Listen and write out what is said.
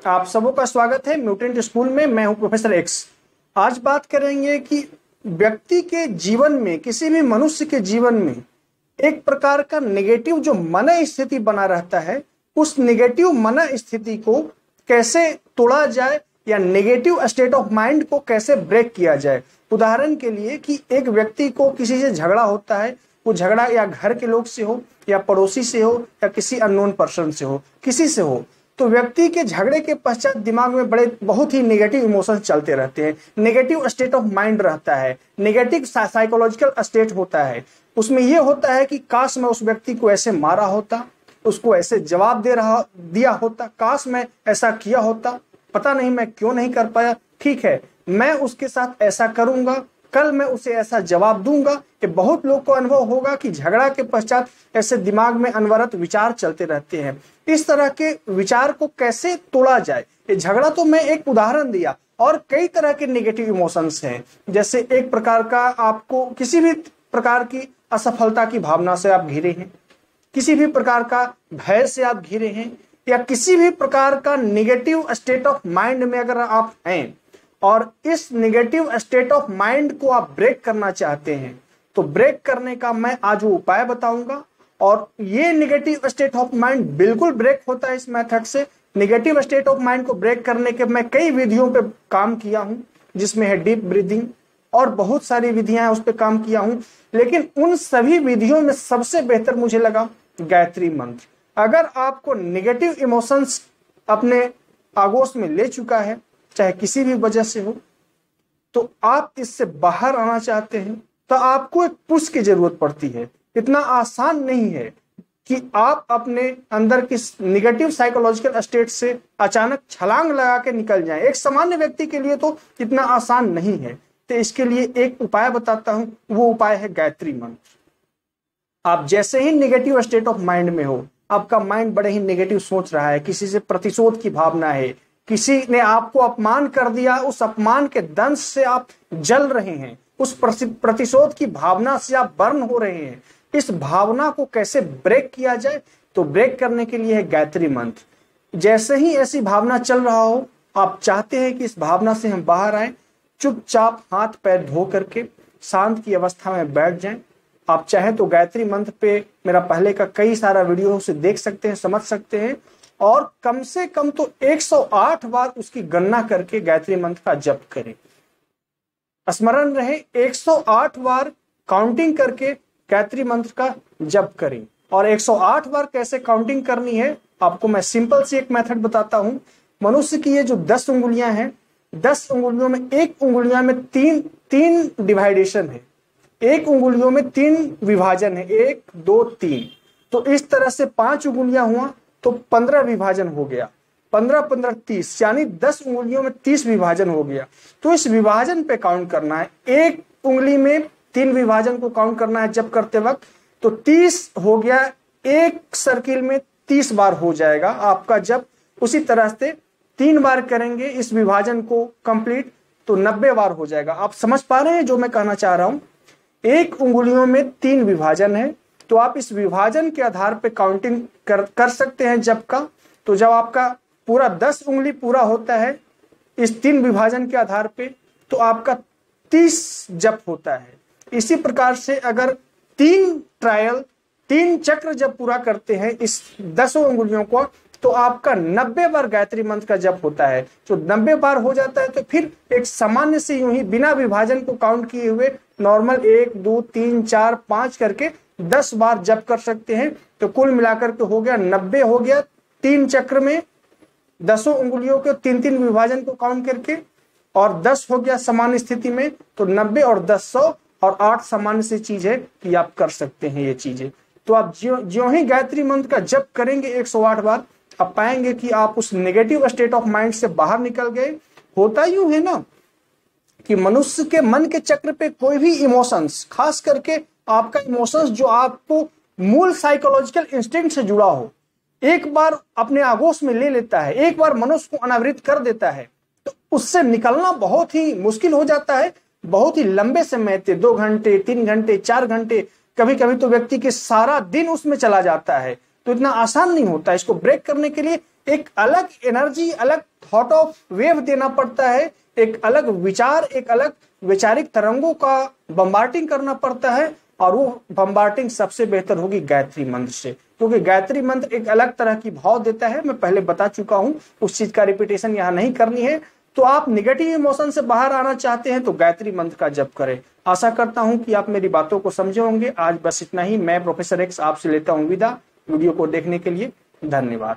आप सबों का स्वागत है म्यूटेंट स्कूल में। मैं हूं प्रोफेसर एक्स। आज बात करेंगे कि व्यक्ति के जीवन में, किसी भी मनुष्य के जीवन में एक प्रकार का नेगेटिव जो मन स्थिति बना रहता है, उस नेगेटिव मन स्थिति को कैसे तोड़ा जाए या नेगेटिव स्टेट ऑफ माइंड को कैसे ब्रेक किया जाए। उदाहरण के लिए कि एक व्यक्ति को किसी से झगड़ा होता है, वो झगड़ा या घर के लोग से हो या पड़ोसी से हो या किसी अननोन पर्सन से हो, किसी से हो, तो व्यक्ति के झगड़े के पश्चात दिमाग में बहुत ही नेगेटिव इमोशंस चलते रहते हैं, नेगेटिव स्टेट ऑफ माइंड रहता है, नेगेटिव साइकोलॉजिकल स्टेट होता है। उसमें यह होता है कि काश मैं उस व्यक्ति को ऐसे मारा होता, उसको ऐसे जवाब दिया होता, काश मैं ऐसा किया होता, पता नहीं मैं क्यों नहीं कर पाया। ठीक है, मैं उसके साथ ऐसा करूंगा, कल मैं उसे ऐसा जवाब दूंगा। कि बहुत लोग को अनुभव होगा कि झगड़ा के पश्चात ऐसे दिमाग में अनवरत विचार चलते रहते हैं। इस तरह के विचार को कैसे तोड़ा जाए, ये झगड़ा तो मैं एक उदाहरण दिया, और कई तरह के नेगेटिव इमोशंस हैं। जैसे एक प्रकार का आपको किसी भी प्रकार की असफलता की भावना से आप घिरे हैं, किसी भी प्रकार का भय से आप घिरे हैं, या किसी भी प्रकार का नेगेटिव स्टेट ऑफ माइंड में अगर आप हैं और इस नेगेटिव स्टेट ऑफ माइंड को आप ब्रेक करना चाहते हैं, तो ब्रेक करने का मैं आज वो उपाय बताऊंगा। और ये नेगेटिव स्टेट ऑफ माइंड बिल्कुल ब्रेक होता है इस मेथड से। नेगेटिव स्टेट ऑफ माइंड को ब्रेक करने के मैं कई विधियों पे काम किया हूं, जिसमें है डीप ब्रीदिंग और बहुत सारी विधियां हैं, उस पर काम किया हूं। लेकिन उन सभी विधियों में सबसे बेहतर मुझे लगा गायत्री मंत्र। अगर आपको नेगेटिव इमोशंस अपने आगोश में ले चुका है, चाहे किसी भी वजह से हो, तो आप इससे बाहर आना चाहते हैं, तो आपको एक पुश की जरूरत पड़ती है। इतना आसान नहीं है कि आप अपने अंदर की नेगेटिव साइकोलॉजिकल स्टेट से अचानक छलांग लगा के निकल जाएं। एक सामान्य व्यक्ति के लिए तो इतना आसान नहीं है। तो इसके लिए एक उपाय बताता हूं, वो उपाय है गायत्री मंत्र। आप जैसे ही नेगेटिव स्टेट ऑफ माइंड में हो, आपका माइंड बड़े ही नेगेटिव सोच रहा है, किसी से प्रतिशोध की भावना है, किसी ने आपको अपमान कर दिया, उस अपमान के दंश से आप जल रहे हैं, उस प्रतिशोध की भावना से आप बर्न हो रहे हैं। इस भावना को कैसे ब्रेक किया जाए, तो ब्रेक करने के लिए है गायत्री मंत्र। जैसे ही ऐसी भावना चल रहा हो, आप चाहते हैं कि इस भावना से हम बाहर आए, चुपचाप हाथ पैर धो करके शांत की अवस्था में बैठ जाएं। आप चाहें तो गायत्री मंत्र पे मेरा पहले का कई सारा वीडियो से देख सकते हैं, समझ सकते हैं, और कम से कम तो 108 बार उसकी गणना करके गायत्री मंत्र का जप करें। स्मरण रहे, 108 बार काउंटिंग करके गायत्री मंत्र का जप करें। और 108 बार कैसे काउंटिंग करनी है, आपको मैं सिंपल सी एक मेथड बताता हूं। मनुष्य की ये जो 10 उंगलियां हैं, 10 उंगलियों में एक उंगलियां में तीन डिवाइडेशन है, एक उंगलियों में 3 विभाजन है, 1 2 3। तो इस तरह से 5 उंगलियां हुआ तो 15 विभाजन हो गया, 15 15 30, यानी 10 उंगलियों में 30 विभाजन हो गया। तो इस विभाजन पे काउंट करना है, एक उंगली में 3 विभाजन को काउंट करना है जब करते वक्त, तो 30 हो गया, एक सर्किल में 30 बार हो जाएगा आपका जब। उसी तरह से 3 बार करेंगे इस विभाजन को कंप्लीट, तो 90 बार हो जाएगा। आप समझ पा रहे हैं जो मैं कहना चाह रहा हूं। एक उंगलियों में 3 विभाजन है, तो आप इस विभाजन के आधार पे काउंटिंग कर सकते हैं जब का। तो जब आपका पूरा 10 उंगली पूरा होता है इस 3 विभाजन के आधार पे, तो आपका 30 जप होता है। इसी प्रकार से अगर 3 चक्र जब पूरा करते हैं इस 10 उंगलियों को, तो आपका 90 बार गायत्री मंत्र का जप होता है। जो 90 बार हो जाता है, तो फिर एक सामान्य से यूं ही बिना विभाजन को काउंट किए हुए नॉर्मल 1 2 3 4 5 करके 10 बार जप कर सकते हैं। तो कुल मिलाकर के हो गया 90 हो गया 3 चक्र में, 10 उंगलियों के 3 विभाजन को काउंट करके, और 10 हो गया सामान्य स्थिति में। तो 90 और 10 100 और 8 सामान्य सी चीज है कि आप कर सकते हैं ये चीजें। तो आप ज्यों ही गायत्री मंत्र का जप करेंगे 108 बार, आप पाएंगे कि आप उस नेगेटिव स्टेट ऑफ माइंड से बाहर निकल गए। होता यूं है ना कि मनुष्य के मन के चक्र पे कोई भी इमोशंस, खास करके आपका इमोशंस जो आपको मूल साइकोलॉजिकल इंस्टिंक्ट से जुड़ा हो, एक बार अपने आगोश में ले लेता है, एक बार मनुष्य को अनावृत कर देता है, तो उससे निकलना बहुत ही मुश्किल हो जाता है। बहुत ही लंबे समय से 2 घंटे 3 घंटे 4 घंटे, कभी कभी तो व्यक्ति के सारा दिन उसमें चला जाता है। तो इतना आसान नहीं होता। इसको ब्रेक करने के लिए एक अलग एनर्जी, अलग थॉट ऑफ वेव देना पड़ता है, एक अलग विचार, एक अलग वैचारिक तरंगों का बम्बार्डिंग करना पड़ता है, और वो बम्बार्डिंग सबसे बेहतर होगी गायत्री मंत्र से, क्योंकि गायत्री मंत्र एक अलग तरह की भाव देता है। मैं पहले बता चुका हूं, उस चीज का रिपीटेशन यहाँ नहीं करनी है। तो आप निगेटिव इमोशन से बाहर आना चाहते हैं तो गायत्री मंत्र का जप करें। आशा करता हूं कि आप मेरी बातों को समझे होंगे। आज बस इतना ही। मैं प्रोफेसर एक्स आपसे लेता हूं विदा। वीडियो को देखने के लिए धन्यवाद।